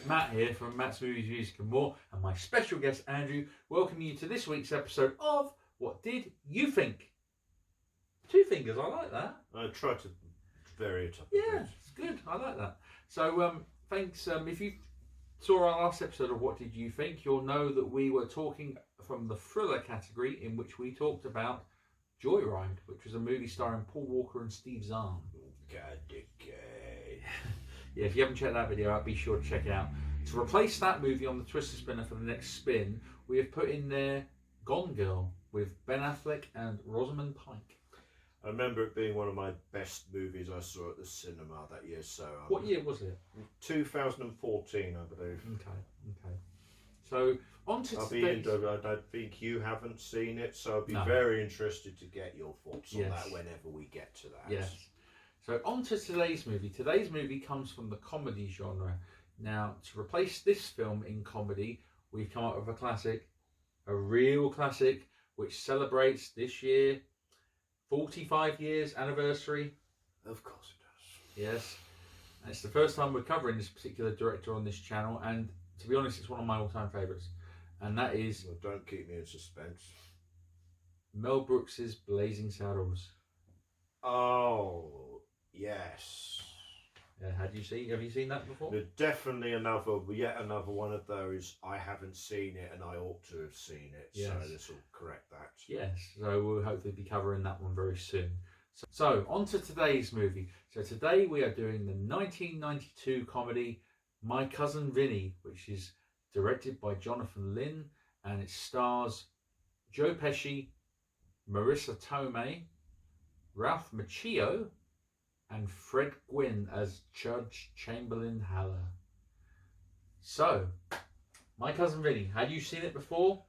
Matt here from Matt's Movies, Music and More, and my special guest Andrew, welcoming you to this week's episode of What Did You Think? Two fingers, I like that. I try to vary it up. Yeah, it's good. I like that. So, thanks. If you saw our last episode of What Did You Think, you'll know that we were talking from the thriller category, in which we talked about Joyride, which was a movie starring Paul Walker and Steve Zahn. Yeah, if you haven't checked that video out, be sure to check it out. To replace that movie on the Twister spinner for the next spin, we have put in there Gone Girl with Ben Affleck and Rosamund Pike. I remember it being one of my best movies I saw at the cinema that year. So what year was it? 2014, I believe. Okay. So on to today's... I think you haven't seen it, so I'd be very interested to get your thoughts on that whenever we get to that. Yes. So on to today's movie. Today's movie comes from the comedy genre. Now, to replace this film in comedy, we've come up with a classic, a real classic, which celebrates this year 45 years anniversary. Of course it does. Yes. And it's the first time we're covering this particular director on this channel, and to be honest, it's one of my all-time favourites. And that is... Well, don't keep me in suspense. Mel Brooks's Blazing Saddles. Oh... Yes. Have you seen that before? There's definitely yet another one of those. I haven't seen it, and I ought to have seen it. Yes. So this will correct that. Yes. So we'll hopefully be covering that one very soon. So on to today's movie. So today we are doing the 1992 comedy My Cousin Vinny, which is directed by Jonanthan Lynn, and it stars Joe Pesci, Marisa Tomei, Ralph Macchio, and Fred Gwynne as Judge Chamberlain Haller. So, My Cousin Vinny, had you seen it before?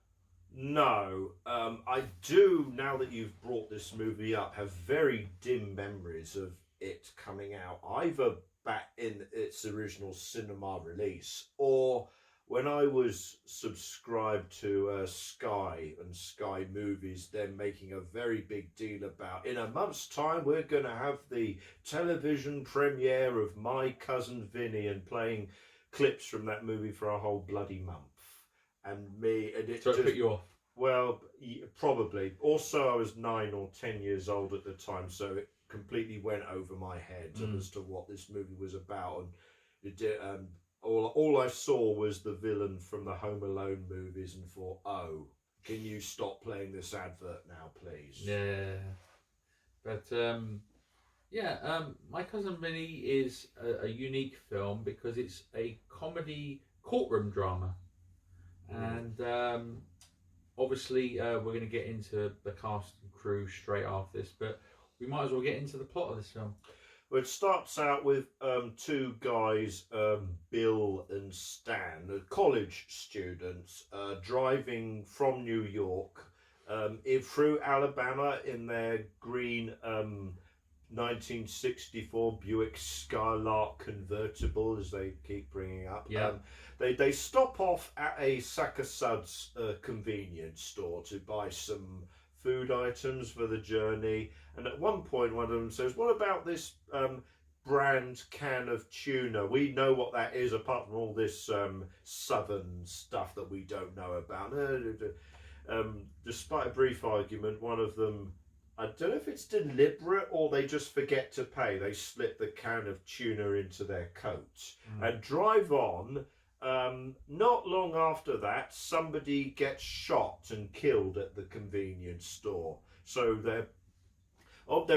No. I do, now that you've brought this movie up, have very dim memories of it coming out, either back in its original cinema release, or when I was subscribed to Sky and Sky Movies, they're making a very big deal about, in a month's time, we're going to have the television premiere of My Cousin Vinny, and playing clips from that movie for a whole bloody month. And it so it put you off? Well, probably. Also, I was 9 or 10 years old at the time, so it completely went over my head as to what this movie was about. And it did... All I saw was the villain from the Home Alone movies, and thought, oh, can you stop playing this advert now, please? Yeah. But, My Cousin Vinny is a unique film because it's a comedy courtroom drama. And obviously we're going to get into the cast and crew straight after this, but we might as well get into the plot of this film. Well, it starts out with two guys, Bill and Stan, college students, driving from New York through Alabama in their green 1964 Buick Skylark convertible, as they keep bringing up. Yeah. They stop off at a Sack of Suds convenience store to buy some food items for the journey, and at one point one of them says, what about this brand can of tuna? We know what that is, apart from all this southern stuff that we don't know about. Despite a brief argument, one of them, I don't know if it's deliberate or they just forget to pay, they slip the can of tuna into their coat and drive on. Not long after that, somebody gets shot and killed at the convenience store. So they're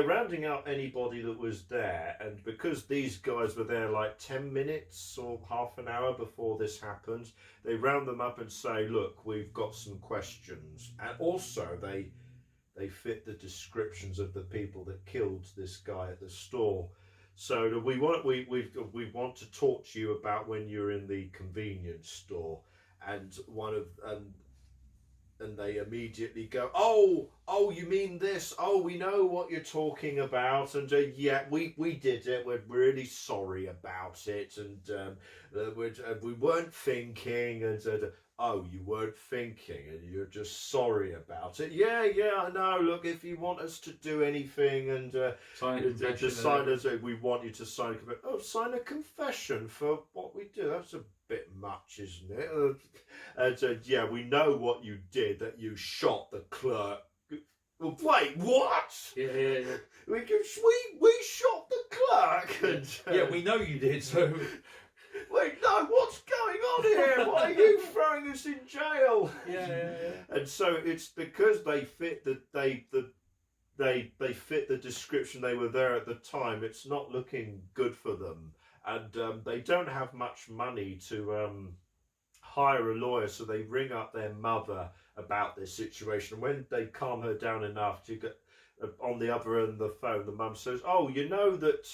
rounding up anybody that was there, and because these guys were there like 10 minutes or half an hour before this happens, they round them up and say, look, we've got some questions. And also they fit the descriptions of the people that killed this guy at the store. So we want to talk to you about when you're in the convenience store, and and they immediately go, oh, you mean this? Oh, we know what you're talking about, and yeah, we did it. We're really sorry about it, and we weren't thinking, and oh, you weren't thinking and you're just sorry about it. Yeah, I know. Look, if you want us to do anything and sign a confession, we want you to sign sign a confession for what we do. That's a bit much, isn't it? And yeah, we know what you did, that you shot the clerk. Well, wait, what? Yeah. We shot the clerk. And, yeah, we know you did, so... Wait, no, what's going on here? Why are you throwing us in jail? Yeah. And so it's because they fit they fit the description. They were there at the time. It's not looking good for them, and they don't have much money to hire a lawyer. So they ring up their mother about this situation. When they calm her down enough to get on the other end of the phone, the mum says, "Oh, you know that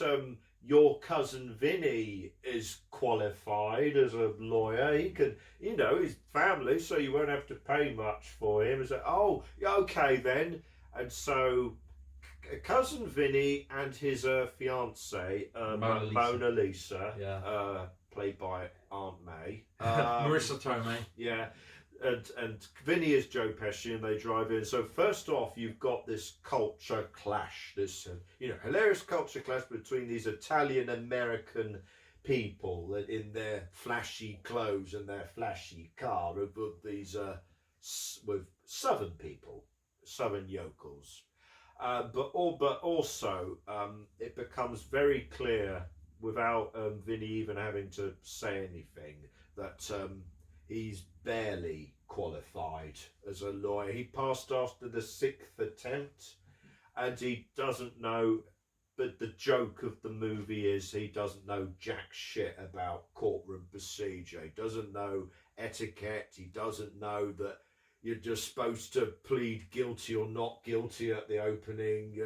your cousin Vinny is qualified as a lawyer. He can, his family, so you won't have to pay much for him." And so, oh, okay then. And so cousin Vinny and his fiancée, Mona Lisa, played by Aunt May. Marisa Tomei. Yeah. And Vinny is Joe Pesci, and they drive in. So first off, you've got this culture clash, this hilarious culture clash between these Italian American people in their flashy clothes and their flashy car, with these with Southern people, Southern yokels. But also it becomes very clear without Vinny even having to say anything that he's barely qualified as a lawyer. He passed after the 6th attempt, and he doesn't know. But the joke of the movie is he doesn't know jack shit about courtroom procedure. He doesn't know etiquette. He doesn't know that you're just supposed to plead guilty or not guilty at the opening.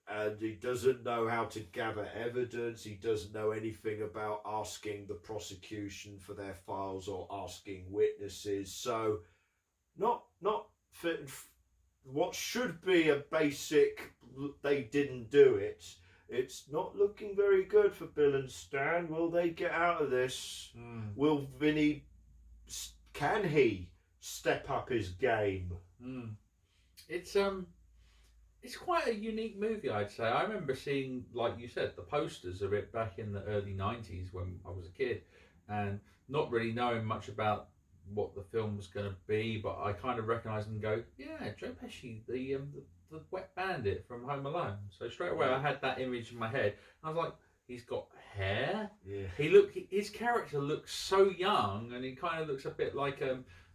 And he doesn't know how to gather evidence. He doesn't know anything about asking the prosecution for their files or asking witnesses. So, not fit. What should be a basic, they didn't do it. It's not looking very good for Bill and Stan. Will they get out of this? Will Vinny? Can he step up his game? It's quite a unique movie, I'd say. I remember seeing, like you said, the posters of it back in the early 90s when I was a kid, and not really knowing much about what the film was going to be, but I kind of recognised and go, yeah, Joe Pesci, the wet bandit from Home Alone. So straight away I had that image in my head. I was like, he's got hair. Yeah. His character looks so young, and he kind of looks a bit like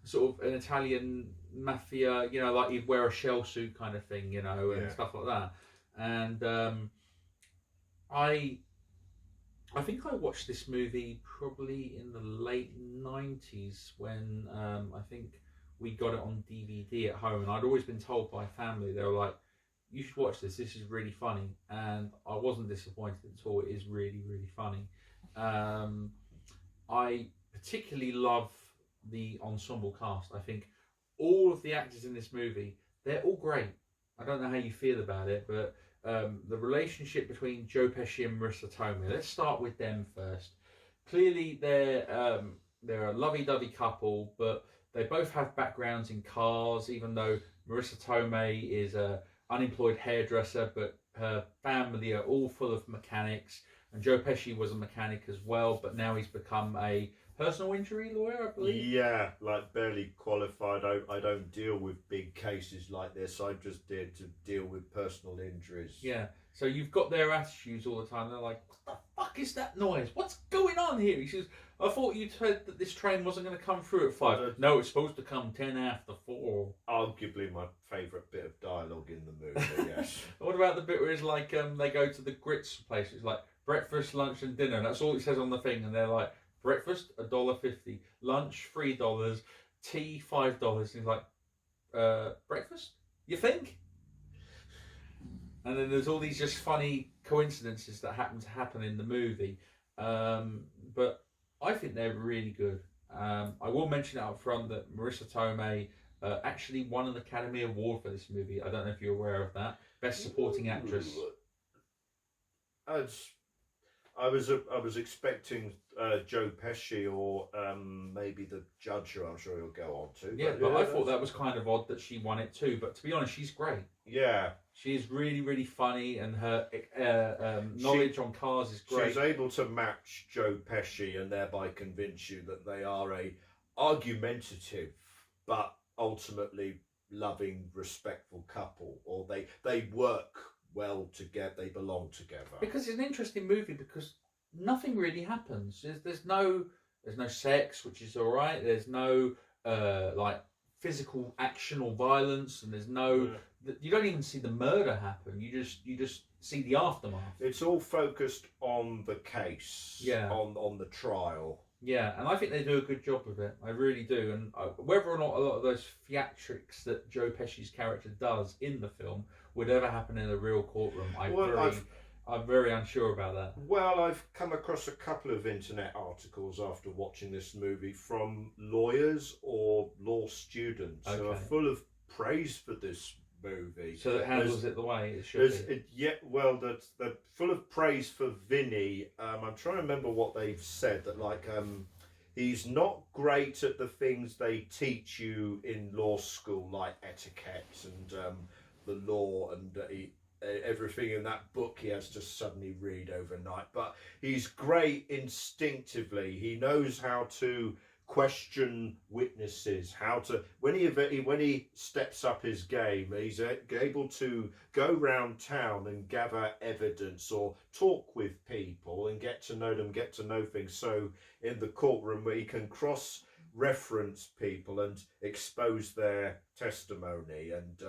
sort of an Italian mafia, like he'd wear a shell suit kind of thing, and stuff like that. And I think I watched this movie probably in the late 90s when I think we got it on DVD at home, and I'd always been told by family, they were like, you should watch this is really funny, and I wasn't disappointed at all. It is really, really funny. I particularly love the ensemble cast. I think all of the actors in this movie, they're all great. I don't know how you feel about it, but the relationship between Joe Pesci and Marisa Tomei, let's start with them first. Clearly they're a lovey-dovey couple, but they both have backgrounds in cars, even though Marisa Tomei is a unemployed hairdresser, but her family are all full of mechanics, and Joe Pesci was a mechanic as well, but now he's become a personal injury lawyer, I believe. Yeah, like barely qualified. I don't deal with big cases like this. I just did to deal with personal injuries. Yeah, so you've got their attitudes all the time. They're like, what the fuck is that noise? What's going on here? He says, I thought you said that this train wasn't going to come through at 5. No, it's supposed to come 10 after 4. Arguably my favourite bit of dialogue in the movie, yes. What about the bit where it's like, they go to the grits place, it's like, breakfast, lunch and dinner. That's all it says on the thing, and they're like, breakfast $1.50, lunch $3, tea $5. And he's like, breakfast? You think? And then there's all these just funny coincidences that happen in the movie. But I think they're really good. I will mention it up front that Marisa Tomei actually won an Academy Award for this movie. I don't know if you're aware of that. Best Supporting Actress. I was expecting Joe Pesci or maybe the judge, who I'm sure he'll go on to. Yeah, but I thought that was kind of odd that she won it too. But to be honest, she's great. Yeah. She's really, really funny, and her knowledge on cars is great. She's able to match Joe Pesci and thereby convince you that they are a argumentative but ultimately loving, respectful couple, or they work well together, they belong together. Because it's an interesting movie because nothing really happens. There's no sex, which is all right. There's no like physical action or violence, and there's no. You don't even see the murder happen. You just see the aftermath. It's all focused on the case. Yeah. On the trial. Yeah, and I think they do a good job of it. I really do. And whether or not a lot of those theatrics that Joe Pesci's character does in the film would ever happen in a real courtroom, I'm very unsure about that. Well, I've come across a couple of internet articles after watching this movie from lawyers or law students who are full of praise for this movie. So it handles it the way it should be. They're full of praise for VINNY. I'm trying to remember what they've said. That he's not great at the things they teach you in law school, like etiquette and the law and everything in that book he has to suddenly read overnight. But he's great instinctively. He knows how to question witnesses, how to when he steps up his game, he's able to go round town and gather evidence or talk with people and get to know them, get to know things. So in the courtroom where he can cross reference people and expose their testimony and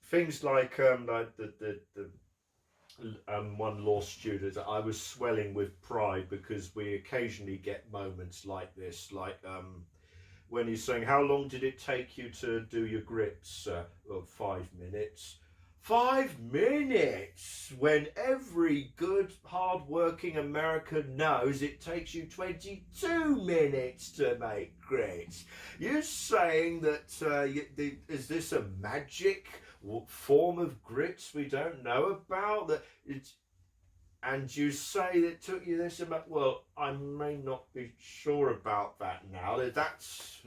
things like the one law student, I was swelling with pride because we occasionally get moments like this, like when he's saying, how long did it take you to do your grips? Well, 5 minutes. 5 minutes, when every good hard-working American knows it takes you 22 minutes to make grits. You're saying that is this a magic form of grits we don't know about? And you say it took you this amount. Well, I may not be sure about that now. That's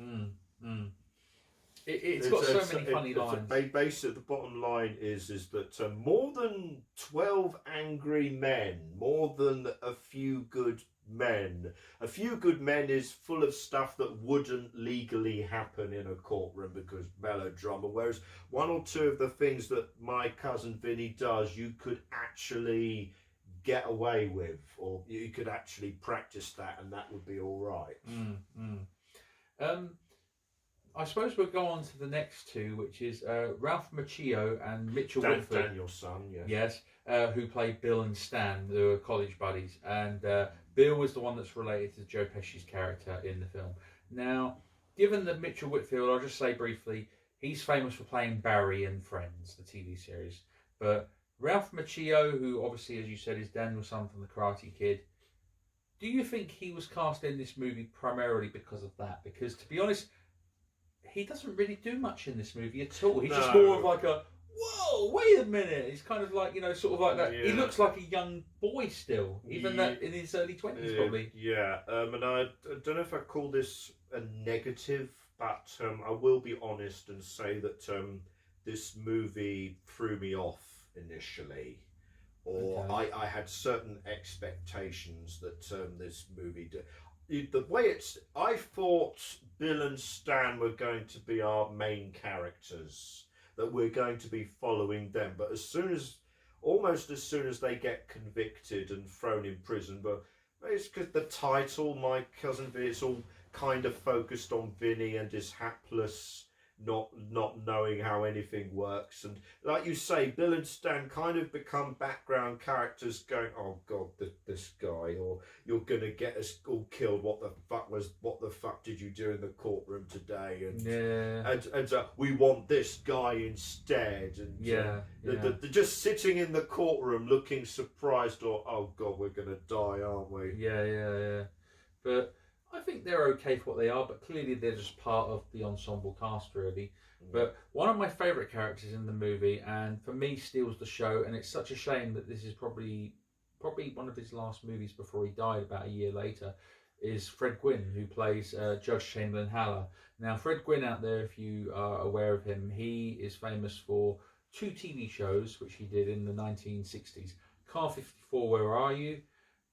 It's got so many funny lines. Basically, the bottom line is that more than 12 angry men, more than a few good men. A few good men is full of stuff that wouldn't legally happen in a courtroom because melodrama, whereas one or two of the things that my cousin Vinny does, you could actually get away with, or you could actually practice that and that would be all right. I suppose we'll go on to the next two, which is Ralph Macchio and Mitchell Whitfield. Daniel's son, yes. Yes, who played Bill and Stan, who were college buddies. And Bill was the one that's related to Joe Pesci's character in the film. Now, given that Mitchell Whitfield, I'll just say briefly, he's famous for playing Barry in Friends, the TV series. But Ralph Macchio, who obviously, as you said, is Daniel's son from The Karate Kid, do you think he was cast in this movie primarily because of that? Because, to be honest, he doesn't really do much in this movie at all. He's just more of like a, whoa, wait a minute. He's kind of like, sort of like that. Yeah. He looks like a young boy still, even that in his early 20s probably. Yeah, and I don't know if I call this a negative, but I will be honest and say that this movie threw me off initially. Or I had certain expectations that this movie did. The way I thought Bill and Stan were going to be our main characters, that we're going to be following them, but almost as soon as they get convicted and thrown in prison, but it's because the title, My Cousin Vinny, it's all kind of focused on Vinny and his hapless, not knowing how anything works, and like you say, Bill and Stan kind of become background characters going, oh god, this guy, or you're gonna get us all killed, what the fuck did you do in the courtroom today, and we want this guy instead, and they're just sitting in the courtroom looking surprised, or oh god, we're gonna die, aren't we? But I think they're okay for what they are, but clearly they're just part of the ensemble cast, really. But one of my favourite characters in the movie, and for me steals the show, and it's such a shame that this is probably probably one of his last movies before he died about a year later, is Fred Gwynne, who plays Judge Chamberlain Haller. Now, Fred Gwynne out there, if you are aware of him, he is famous for 2 TV shows which he did in the 1960s. Car 54, Where Are You?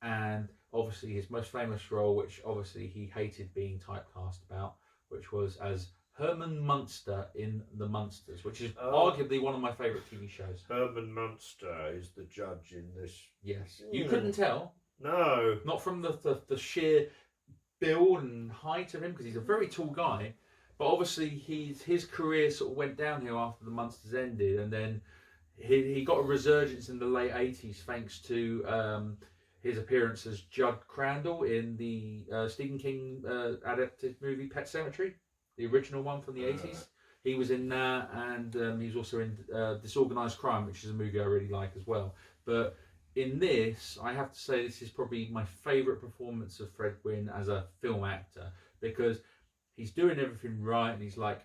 And obviously his most famous role, which obviously he hated being typecast about, which was as Herman Munster in The Munsters, which is arguably one of my favourite TV shows. Herman Munster is the judge in this. Yes. You couldn't tell. No. Not from the sheer build and height of him, because he's a very tall guy. But obviously his career sort of went downhill after The Munsters ended, and then he got a resurgence in the late 80s thanks to his appearance as Judd Crandall in the Stephen King adapted movie Pet Sematary, the original one from the 80s. He was in that, and he was also in Disorganized Crime, which is a movie I really like as well. But in this, I have to say this is probably my favourite performance of Fred Gwynne as a film actor, because he's doing everything right, and he's like,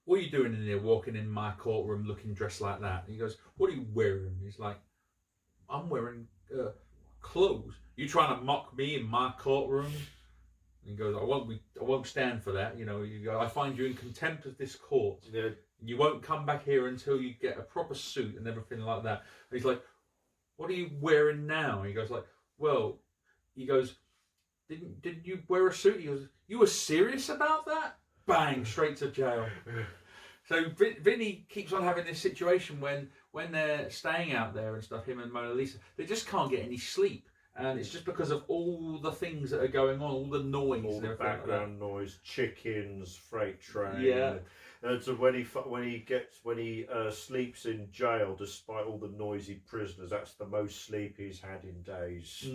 what are you doing in here, walking in my courtroom looking dressed like that? And he goes, what are you wearing? He's like, I'm wearing clothes. You trying to mock me in my courtroom? And he goes, I won't stand for that. You know, you go, I find you in contempt of this court. Yeah. You won't come back here until you get a proper suit and everything like that. And he's like, what are you wearing now? And he goes like, well, he goes, didn't you wear a suit? He goes, you were serious about that? Bang, straight to jail. So Vinny keeps on having this situation when they're staying out there and stuff, him and Mona Lisa, they just can't get any sleep. And it's just because of all the things that are going on, all the noise, all the background noise, chickens, freight train. Yeah. And so when he sleeps in jail, despite all the noisy prisoners, that's the most sleep he's had in days.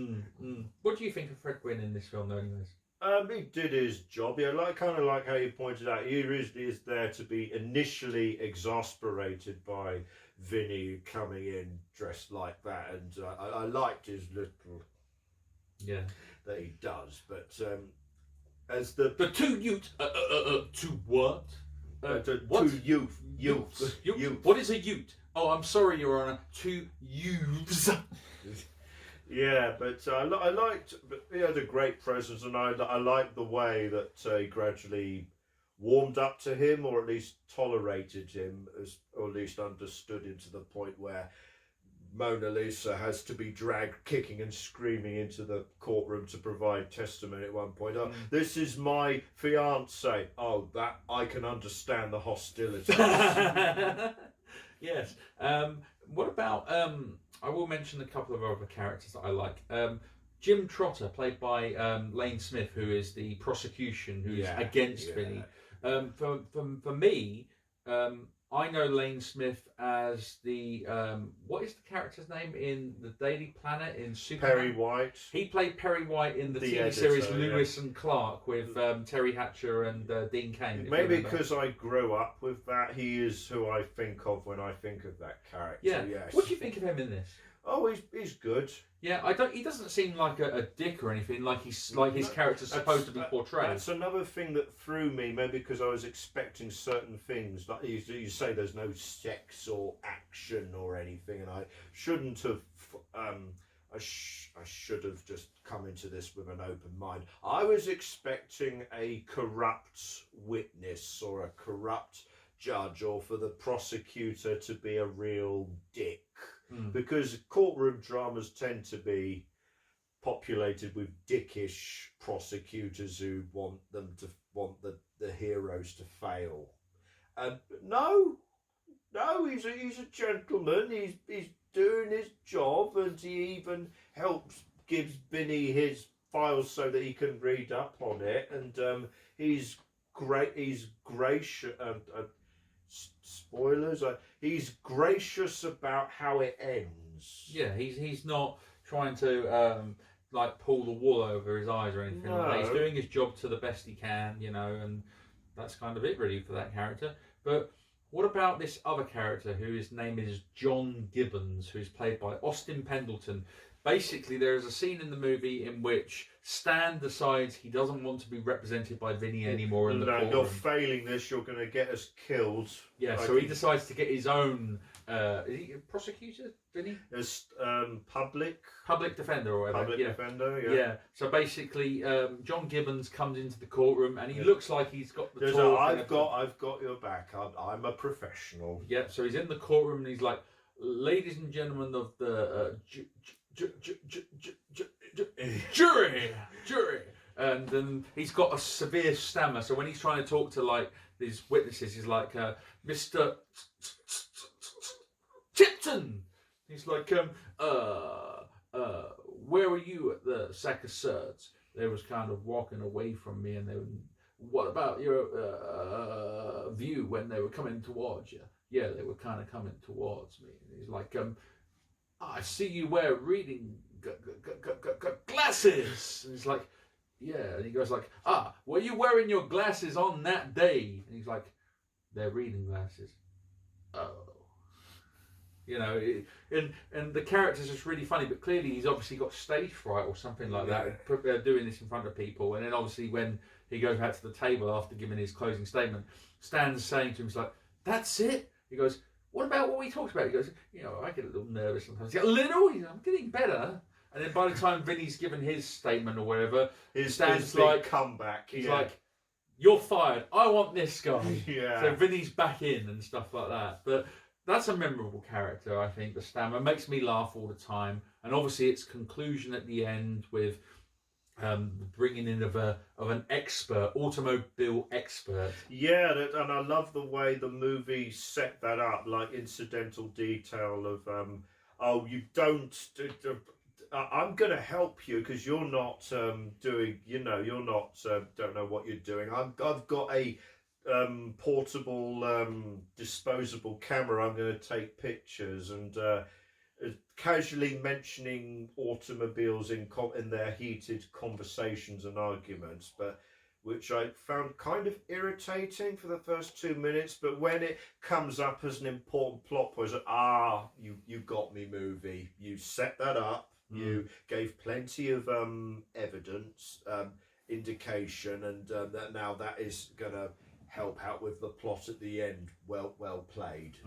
What do you think of Fred Gwynne in this film, though, anyways? He did his job. Yeah, kind of like how you pointed out. He is there to be initially exasperated by Vinny coming in dressed like that, and I liked his little that he does. But as the two youths to what? What? To youth. What is a ute? Oh, I'm sorry, Your Honour. 2 youths. Yeah, but I liked. But he had a great presence, and I liked the way that he gradually warmed up to him, or at least tolerated him, or at least understood him to the point where Mona Lisa has to be dragged kicking and screaming into the courtroom to provide testimony at one point. Oh, this is my fiance. Oh, that I can understand the hostility. Yes. What about? I will mention a couple of other characters that I like. Jim Trotter, played by Lane Smith, who is the prosecution, who's against Vinny. For me, I know Lane Smith as the what is the character's name in the Daily Planet in Superman? Perry White. He played Perry White in the TV editor, series Lewis and Clark with Terry Hatcher and Dean Cain. Maybe because I grew up with that, he is who I think of when I think of that character. Yeah. Yes. What do you think of him in this? Oh, he's good. Yeah, he doesn't seem like a dick or anything. Like his character's supposed to be portrayed. That's another thing that threw me. Maybe because I was expecting certain things. Like you say, there's no sex or action or anything, and I shouldn't have. I should have just come into this with an open mind. I was expecting a corrupt witness or a corrupt judge, or for the prosecutor to be a real dick. Because courtroom dramas tend to be populated with dickish prosecutors who want the heroes to fail. No, he's a gentleman. He's doing his job, and he even gives Vinny his files so that he can read up on it. And he's great. He's gracious. Spoilers. He's gracious about how it ends. Yeah, he's not trying to like pull the wool over his eyes or anything. No. He's doing his job to the best he can, and that's kind of it really for that character. But what about this other character whose name is John Gibbons, who's played by Austin Pendleton? Basically, there is a scene in the movie in which Stan decides he doesn't want to be represented by Vinny anymore in the courtroom. You're failing this, you're going to get us killed. Yeah, so he decides to get his own is he a prosecutor, Vinny? As public Defender or whatever. public yeah. defender. Yeah. So basically, John Gibbons comes into the courtroom and he looks like he's got the There's talk. I've got your back. I'm a professional. Yeah. So he's in the courtroom and he's like, "Ladies and gentlemen of the jury," and then he's got a severe stammer. So when he's trying to talk to like these witnesses, he's like, "Mr. Tipton." He's like, "Where were you at the sack of Surds?" They was kind of walking away from me, and they were, "What about your view when they were coming towards you?" Yeah, they were kind of coming towards me. And he's like, "I see you wear reading glasses." And he's like, "Yeah." And he goes like, "Were you wearing your glasses on that day?" And he's like, "They're reading glasses." Oh. You know, and the character's just really funny, but clearly he's obviously got stage fright or something like that, doing this in front of people. And then obviously when he goes back to the table after giving his closing statement, Stan's saying to him, he's like, "That's it?" He goes, "What about what we talked about?" He goes, "You know, I get a little nervous sometimes." He's like, "A little?" He's like, "I'm getting better." And then by the time Vinny's given his statement or whatever, Stan's like, comeback. He's like, "You're fired. I want this guy." Yeah. So Vinny's back in and stuff like that. But that's a memorable character, I think. The stammer makes me laugh all the time, and obviously its conclusion at the end with bringing in of an expert, automobile expert. Yeah, and I love the way the movie set that up, like incidental detail of, you don't. I'm going to help you because you're not doing. You're not. Don't know what you're doing. I've got a portable disposable camera. I'm going to take pictures, and casually mentioning automobiles in their heated conversations and arguments, but which I found kind of irritating for the first 2 minutes. But when it comes up as an important plot point, you got me, movie. You set that up. You gave plenty of evidence, indication, and that is going to help out with the plot at the end. Well played.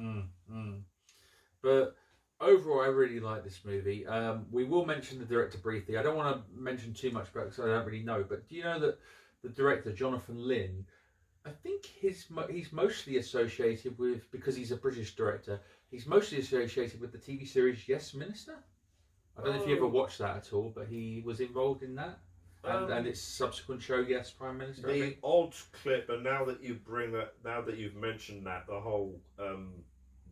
But overall, I really like this movie. We will mention the director briefly. I don't want to mention too much about it because I don't really know. But do you know that the director, Jonanthan Lynn, I think he's mostly associated with, because he's a British director, he's mostly associated with the TV series Yes Minister. I don't know if you ever watched that at all, but he was involved in that. And its subsequent show, Yes Prime Minister. The odd clip, and now that you've mentioned that, the whole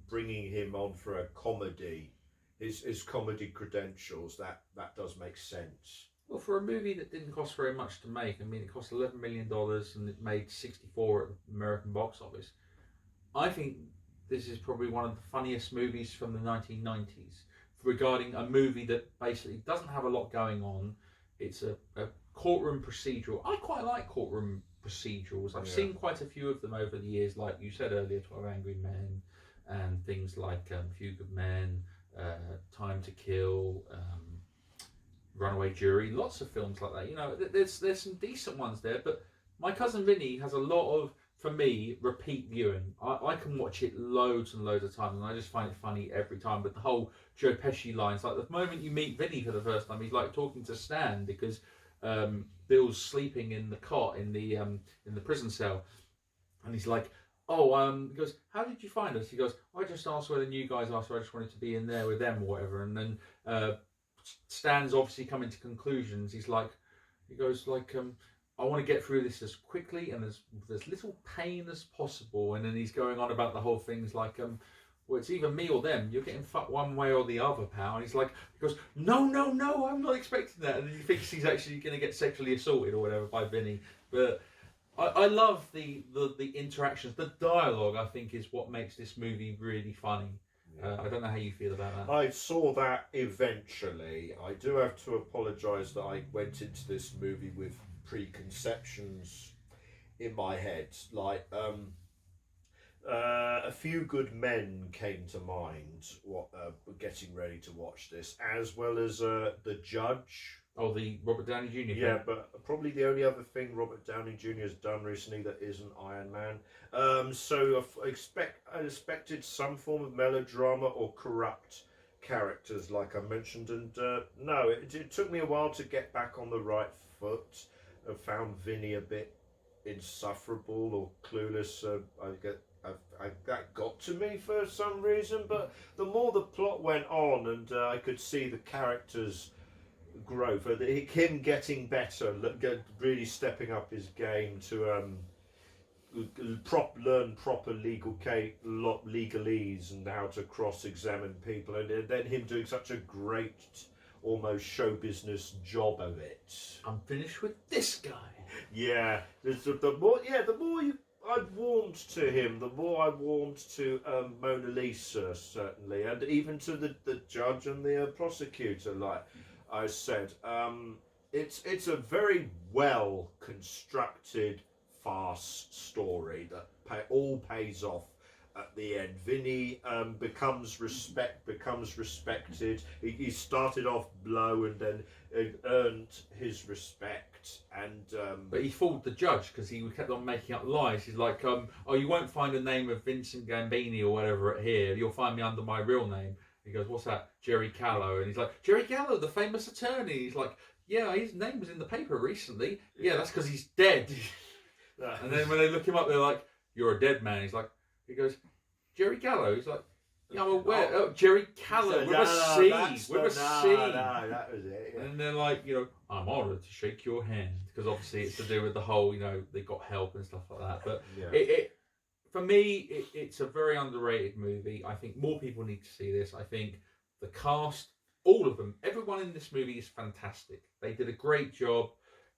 bringing him on for a comedy, his comedy credentials, that does make sense. Well, for a movie that didn't cost very much to make, I mean, it cost $11 million and it made 64 at the American box office. I think this is probably one of the funniest movies from the 1990s regarding a movie that basically doesn't have a lot going on. It's a courtroom procedural. I quite like courtroom procedurals. I've seen quite a few of them over the years, like you said earlier, 12 Angry Men, and things like Few Good Men, Time to Kill, Runaway Jury, lots of films like that. You know, there's some decent ones there, but My Cousin Vinny has a lot of, for me, repeat viewing. I can watch it loads and loads of times, and I just find it funny every time. But the whole Joe Pesci lines, like the moment you meet Vinny for the first time, he's like talking to Stan because Bill's sleeping in the cot in the prison cell, and he's like, he goes, "How did you find us?" He goes, "I just asked where the new guys are, so I just wanted to be in there with them or whatever." And then Stan's obviously coming to conclusions. He goes, "I want to get through this as quickly and as little pain as possible." And then he's going on about the whole things like, "Well, it's either me or them. You're getting fucked one way or the other, pal." And he goes, "No, I'm not expecting that." And then he thinks he's actually going to get sexually assaulted or whatever by Vinny. But I love the interactions. The dialogue, I think, is what makes this movie really funny. I don't know how you feel about that. I saw that eventually. I do have to apologise that I went into this movie with preconceptions in my head. Like, A Few Good Men came to mind getting ready to watch this, as well as The Judge Oh, the Robert Downey Jr. Yeah, film? but probably the only other thing Robert Downey Jr. has done recently that isn't Iron Man. So I expected some form of melodrama or corrupt characters, like I mentioned, and no, it took me a while to get back on the right foot. I found Vinny a bit insufferable or clueless. That got to me for some reason, but the more the plot went on and I could see the characters' growth, him getting better, really stepping up his game to learn proper legalese and how to cross-examine people, and then him doing such a great, almost show business job of it. I'm finished with this guy. Yeah, the more I warmed to him, the more I warmed to Mona Lisa, certainly, and even to the judge and the prosecutor, like I said. It's a very well constructed, fast story that all pays off at the end. Vinny becomes respected. He started off low and then earned his respect. And but he fooled the judge because he kept on making up lies. He's like, oh, you won't find the name of Vincent Gambini or whatever here. You'll find me under my real name. He goes, what's that? Jerry Callow. And he's like, Jerry Callow, the famous attorney. He's like, yeah, his name was in the paper recently. Yeah, that's because he's dead. And then when they look him up, they're like, you're a dead man. He's like, he goes, Jerry Callow. He's like, yeah, I'm aware. Oh, Jerry Callow with a C. With a C. No, that was it. Yeah. And they're like, I'm honoured to shake your hand. Because obviously it's to do with the whole, they got help and stuff like that. But yeah. For me, it's a very underrated movie. I think more people need to see this. I think the cast, all of them, everyone in this movie is fantastic. They did a great job.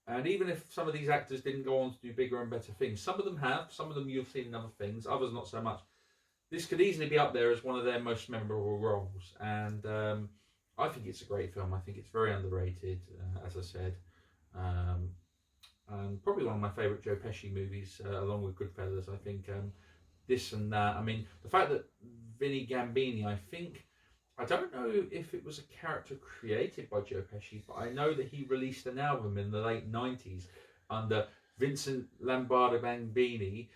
And even if some of these actors didn't go on to do bigger and better things, some of them have. Some of them you've seen in other things, others not so much. This could easily be up there as one of their most memorable roles. And I think it's a great film. I think it's very underrated, as I said. And probably one of my favourite Joe Pesci movies, along with Goodfellas. I think this and that. I mean, the fact that Vinny Gambini, I don't know if it was a character created by Joe Pesci, but I know that he released an album in the late 90s under Vincent Lombardo Gambini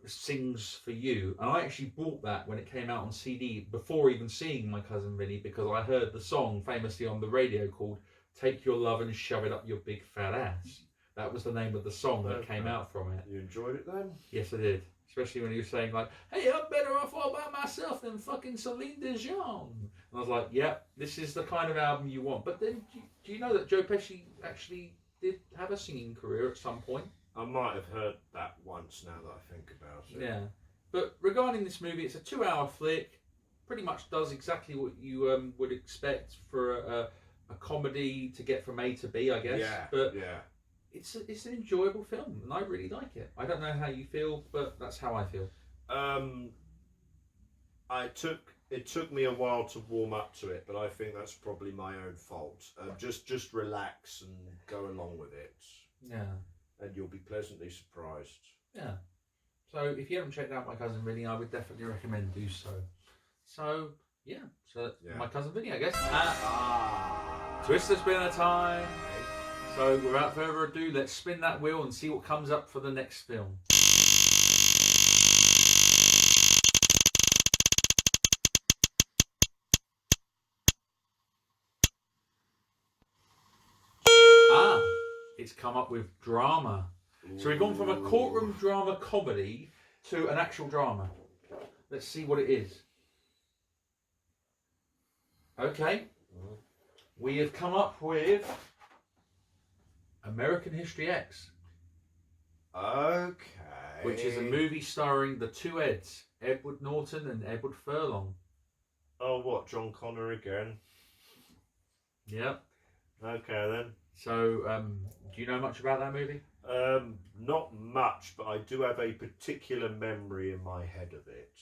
Sings for You. And I actually bought that when it came out on CD before even seeing My Cousin Vinny, because I heard the song famously on the radio called Take Your Love and Shove It Up Your Big Fat Ass. That was the name of the song that came out from it. You enjoyed it then? Yes, I did. Especially when he was saying like, hey, I'm better off all by myself than fucking Celine Dion. And I was like, yeah, this is the kind of album you want. But then, do you know that Joe Pesci actually did have a singing career at some point? I might have heard that once now that I think about it. Yeah. But regarding this movie, it's a 2-hour flick. Pretty much does exactly what you would expect for a comedy to get from A to B, I guess. Yeah, but yeah. It's an enjoyable film, and I really like it. I don't know how you feel, but that's how I feel. It took me a while to warm up to it, but I think that's probably my own fault. Just relax and go along with it. Yeah. And you'll be pleasantly surprised. Yeah. So if you haven't checked out My Cousin Vinny, I would definitely recommend do so. So yeah. My Cousin Vinny, I guess. Twist the spinner time. So without further ado, let's spin that wheel and see what comes up for the next film. It's come up with drama. So we've gone from a courtroom drama comedy to an actual drama. Let's see what it is. Okay. We have come up with American History X. Okay. Which is a movie starring the two Eds, Edward Norton and Edward Furlong. Oh, what? John Connor again? Yep. Okay then. So, do you know much about that movie? Not much, but I do have a particular memory in my head of it.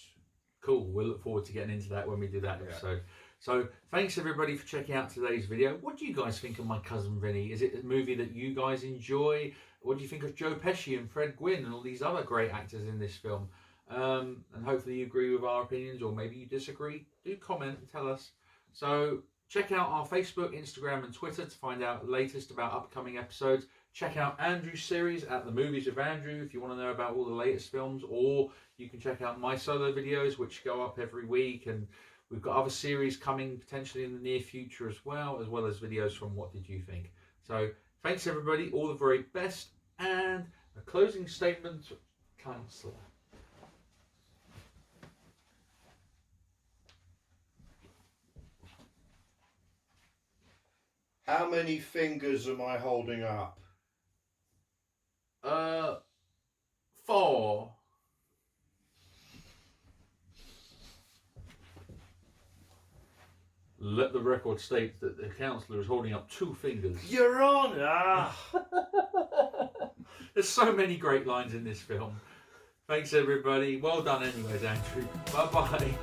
Cool. We'll look forward to getting into that when we do that episode. So, thanks everybody for checking out today's video. What do you guys think of My Cousin Vinny? Is it a movie that you guys enjoy? What do you think of Joe Pesci and Fred Gwynne and all these other great actors in this film? And hopefully you agree with our opinions, or maybe you disagree. Do comment and tell us. So, Check out our Facebook, Instagram and Twitter to find out the latest about upcoming episodes. Check out Andrew's series at The Movies with Andrew if you want to know about all the latest films, or you can check out my solo videos which go up every week, and we've got other series coming potentially in the near future as well as videos from What Did You Think. So thanks everybody, all the very best, and a closing statement, Councillor. How many fingers am I holding up? 4. Let the record state that the councillor is holding up 2 fingers. Your Honour! There's so many great lines in this film. Thanks everybody. Well done anyways, Andrew. Bye bye.